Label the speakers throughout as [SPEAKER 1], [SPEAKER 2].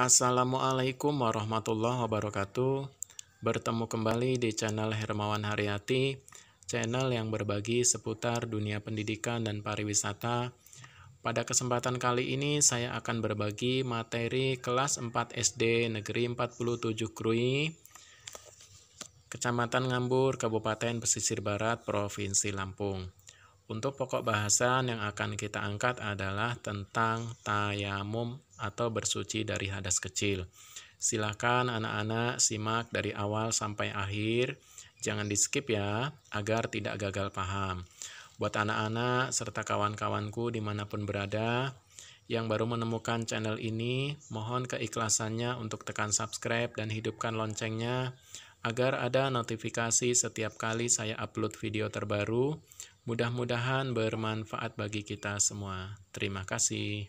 [SPEAKER 1] Assalamualaikum warahmatullahi wabarakatuh. Bertemu kembali di channel Hermawan Haryati, channel yang berbagi seputar dunia pendidikan dan pariwisata. Pada kesempatan kali ini saya akan berbagi materi kelas 4 SD Negeri 47 Krui, Kecamatan Ngambur, Kabupaten Pesisir Barat, Provinsi Lampung. Untuk pokok bahasan yang akan kita angkat adalah tentang tayamum atau bersuci dari hadas kecil. Silakan anak-anak simak dari awal sampai akhir, jangan di skip ya, agar tidak gagal paham. Buat anak-anak serta kawan-kawanku dimanapun berada, yang baru menemukan channel ini, mohon keikhlasannya untuk tekan subscribe dan hidupkan loncengnya, agar ada notifikasi setiap kali saya upload video terbaru. Mudah-mudahan bermanfaat bagi kita semua. Terima kasih.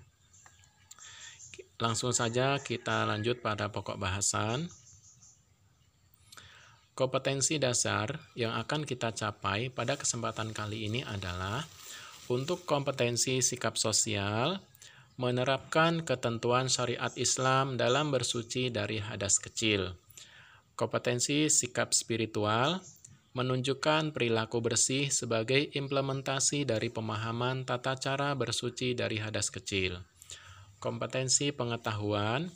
[SPEAKER 1] Langsung saja kita lanjut pada pokok bahasan. Kompetensi dasar yang akan kita capai pada kesempatan kali ini adalah untuk kompetensi sikap sosial, menerapkan ketentuan syariat Islam dalam bersuci dari hadas kecil. Kompetensi sikap spiritual, menunjukkan perilaku bersih sebagai implementasi dari pemahaman tata cara bersuci dari hadas kecil. Kompetensi pengetahuan,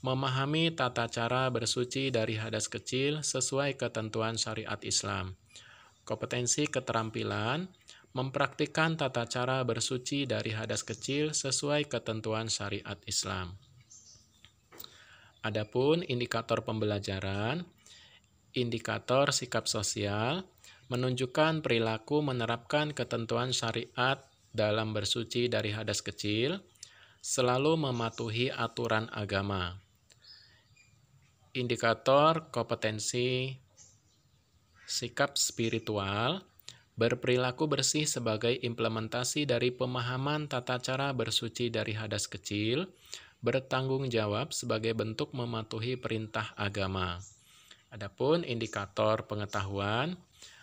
[SPEAKER 1] memahami tata cara bersuci dari hadas kecil sesuai ketentuan syariat Islam. Kompetensi keterampilan, mempraktikkan tata cara bersuci dari hadas kecil sesuai ketentuan syariat Islam. Adapun indikator pembelajaran, indikator sikap sosial, menunjukkan perilaku menerapkan ketentuan syariat dalam bersuci dari hadas kecil, selalu mematuhi aturan agama. Indikator kompetensi sikap spiritual, berperilaku bersih sebagai implementasi dari pemahaman tata cara bersuci dari hadas kecil, bertanggung jawab sebagai bentuk mematuhi perintah agama. Adapun indikator pengetahuan,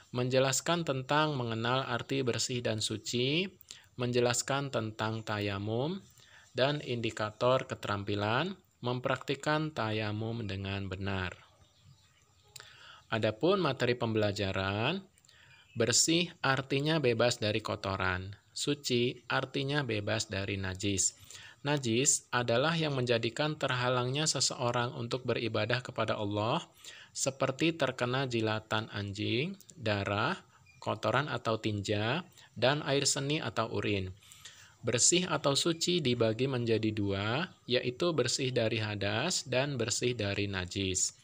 [SPEAKER 1] menjelaskan tentang mengenal arti bersih dan suci, menjelaskan tentang tayamum, dan indikator keterampilan, mempraktikkan tayamum dengan benar. Adapun materi pembelajaran, bersih artinya bebas dari kotoran, suci artinya bebas dari najis. Najis adalah yang menjadikan terhalangnya seseorang untuk beribadah kepada Allah, seperti terkena jilatan anjing, darah, kotoran atau tinja, dan air seni atau urin. Bersih atau suci dibagi menjadi dua, yaitu bersih dari hadas dan bersih dari najis.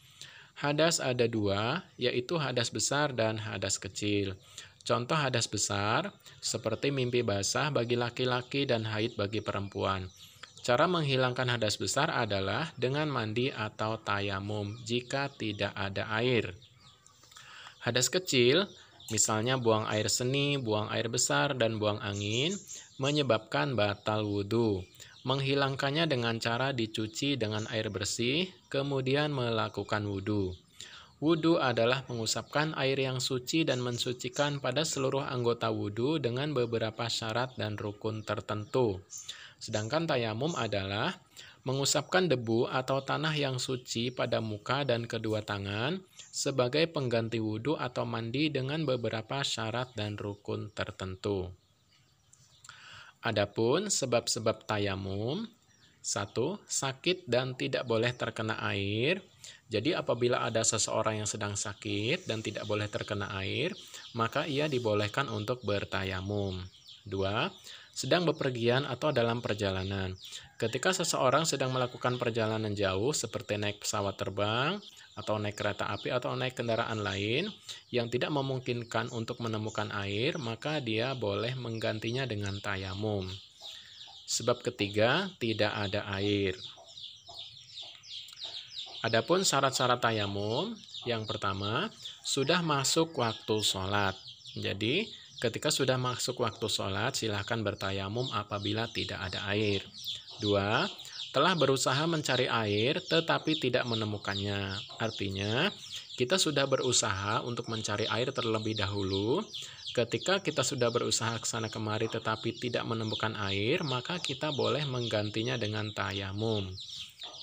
[SPEAKER 1] Hadas ada dua, yaitu hadas besar dan hadas kecil. Contoh hadas besar, seperti mimpi basah bagi laki-laki dan haid bagi perempuan. Cara menghilangkan hadas besar adalah dengan mandi atau tayamum jika tidak ada air. Hadas kecil, misalnya buang air seni, buang air besar, dan buang angin, menyebabkan batal wudhu. Menghilangkannya dengan cara dicuci dengan air bersih, kemudian melakukan wudhu. Wudhu adalah mengusapkan air yang suci dan mensucikan pada seluruh anggota wudhu dengan beberapa syarat dan rukun tertentu. Sedangkan tayamum adalah mengusapkan debu atau tanah yang suci pada muka dan kedua tangan sebagai pengganti wudhu atau mandi dengan beberapa syarat dan rukun tertentu. Adapun sebab-sebab tayamum, 1. Sakit dan tidak boleh terkena air. Jadi apabila ada seseorang yang sedang sakit dan tidak boleh terkena air, maka ia dibolehkan untuk bertayamum. 2. Sedang bepergian atau dalam perjalanan. Ketika seseorang sedang melakukan perjalanan jauh seperti naik pesawat terbang, atau naik kereta api atau naik kendaraan lain yang tidak memungkinkan untuk menemukan air, maka dia boleh menggantinya dengan tayamum. Sebab ketiga, tidak ada air. Adapun syarat-syarat tayamum, yang pertama, sudah masuk waktu sholat. Jadi, ketika sudah masuk waktu sholat, silahkan bertayamum apabila tidak ada air. 2. Telah berusaha mencari air tetapi tidak menemukannya. Artinya, kita sudah berusaha untuk mencari air terlebih dahulu. Ketika kita sudah berusaha ke sana kemari tetapi tidak menemukan air, maka kita boleh menggantinya dengan tayamum.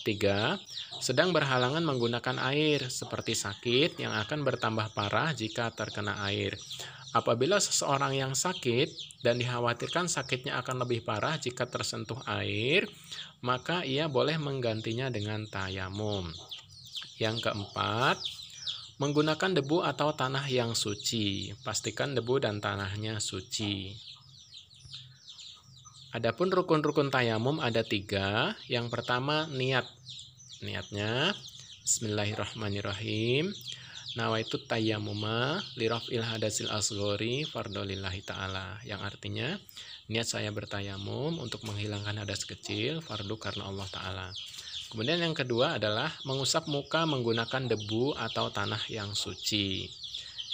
[SPEAKER 1] 3. Sedang berhalangan menggunakan air, seperti sakit yang akan bertambah parah jika terkena air. Apabila seseorang yang sakit dan dikhawatirkan sakitnya akan lebih parah jika tersentuh air, maka ia boleh menggantinya dengan tayamum. Yang keempat, menggunakan debu atau tanah yang suci. Pastikan debu dan tanahnya suci. Adapun rukun-rukun tayamum ada 3. Yang pertama, niat. Niatnya, bismillahirrahmanirrahim. Nawaitu tayammuma liraf'il hadasil asghori fardholillahi ta'ala. Yang artinya, niat saya bertayamum untuk menghilangkan hadas kecil, fardu karena Allah Ta'ala. Kemudian yang kedua adalah mengusap muka menggunakan debu atau tanah yang suci.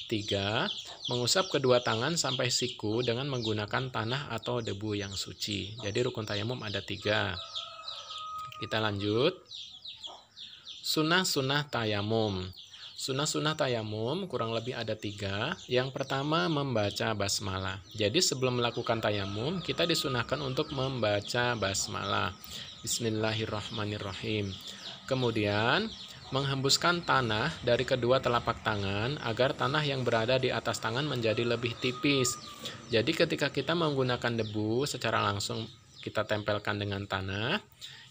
[SPEAKER 1] 3. Mengusap kedua tangan sampai siku dengan menggunakan tanah atau debu yang suci. Jadi rukun tayamum ada 3. Kita lanjut. Sunnah-sunnah tayamum. Sunnah-sunnah tayamum kurang lebih ada 3. Yang pertama, membaca basmalah. Jadi sebelum melakukan tayamum, kita disunahkan untuk membaca basmalah. Bismillahirrahmanirrahim. Kemudian menghembuskan tanah dari kedua telapak tangan agar tanah yang berada di atas tangan menjadi lebih tipis. Jadi ketika kita menggunakan debu secara langsung kita tempelkan dengan tanah,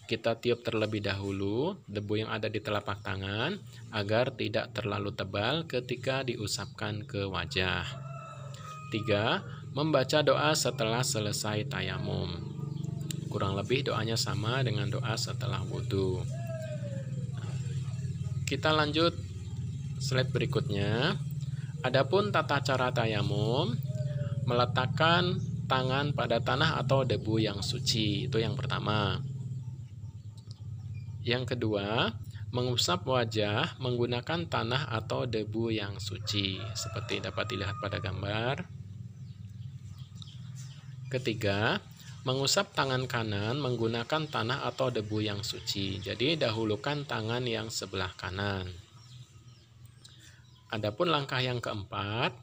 [SPEAKER 1] kita tiup terlebih dahulu debu yang ada di telapak tangan agar tidak terlalu tebal ketika diusapkan ke wajah. 3. Membaca doa setelah selesai tayamum. Kurang lebih doanya sama dengan doa setelah wudhu. Kita lanjut slide berikutnya. Adapun tata cara tayamum, meletakkan tangan pada tanah atau debu yang suci, itu yang pertama. Yang kedua, mengusap wajah menggunakan tanah atau debu yang suci, seperti dapat dilihat pada gambar. Ketiga, mengusap tangan kanan menggunakan tanah atau debu yang suci. Jadi dahulukan tangan yang sebelah kanan. Adapun langkah yang keempat,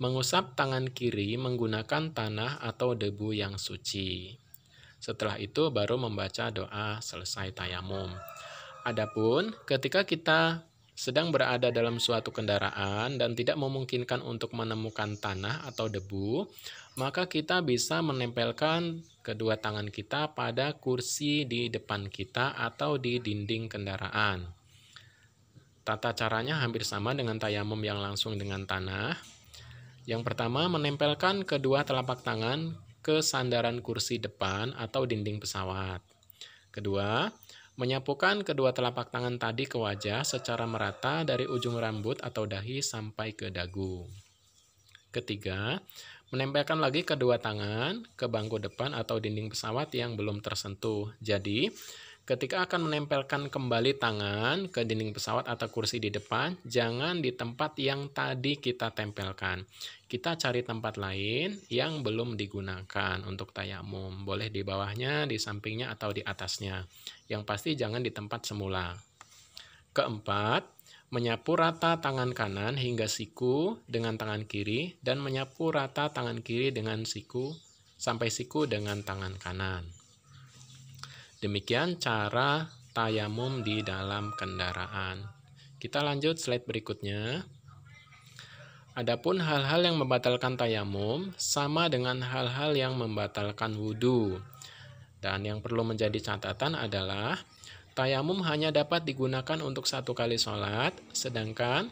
[SPEAKER 1] mengusap tangan kiri menggunakan tanah atau debu yang suci. Setelah itu baru membaca doa selesai tayamum. Adapun ketika kita sedang berada dalam suatu kendaraan dan tidak memungkinkan untuk menemukan tanah atau debu, maka kita bisa menempelkan kedua tangan kita pada kursi di depan kita atau di dinding kendaraan. Tata caranya hampir sama dengan tayamum yang langsung dengan tanah. Yang pertama, menempelkan kedua telapak tangan ke sandaran kursi depan atau dinding pesawat. Kedua, menyapukan kedua telapak tangan tadi ke wajah secara merata dari ujung rambut atau dahi sampai ke dagu. Ketiga, menempelkan lagi kedua tangan ke bangku depan atau dinding pesawat yang belum tersentuh. Jadi, ketika akan menempelkan kembali tangan ke dinding pesawat atau kursi di depan, jangan di tempat yang tadi kita tempelkan. Kita cari tempat lain yang belum digunakan untuk tayamum. Boleh di bawahnya, di sampingnya, atau di atasnya. Yang pasti jangan di tempat semula. Keempat, menyapu rata tangan kanan hingga siku dengan tangan kiri dan menyapu rata tangan kiri dengan siku sampai siku dengan tangan kanan. Demikian cara tayamum di dalam kendaraan. Kita lanjut slide berikutnya. Adapun hal-hal yang membatalkan tayamum sama dengan hal-hal yang membatalkan wudhu. Dan yang perlu menjadi catatan adalah tayamum hanya dapat digunakan untuk 1 kali sholat, sedangkan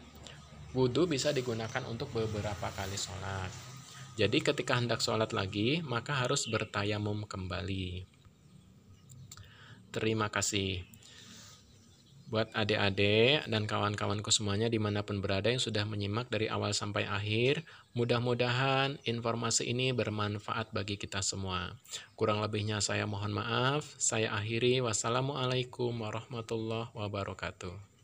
[SPEAKER 1] wudhu bisa digunakan untuk beberapa kali sholat. Jadi ketika hendak sholat lagi, maka harus bertayamum kembali. Terima kasih. Buat adik-adik dan kawan-kawanku semuanya dimanapun berada yang sudah menyimak dari awal sampai akhir, mudah-mudahan informasi ini bermanfaat bagi kita semua. Kurang lebihnya saya mohon maaf. Saya akhiri. Wassalamualaikum warahmatullahi wabarakatuh.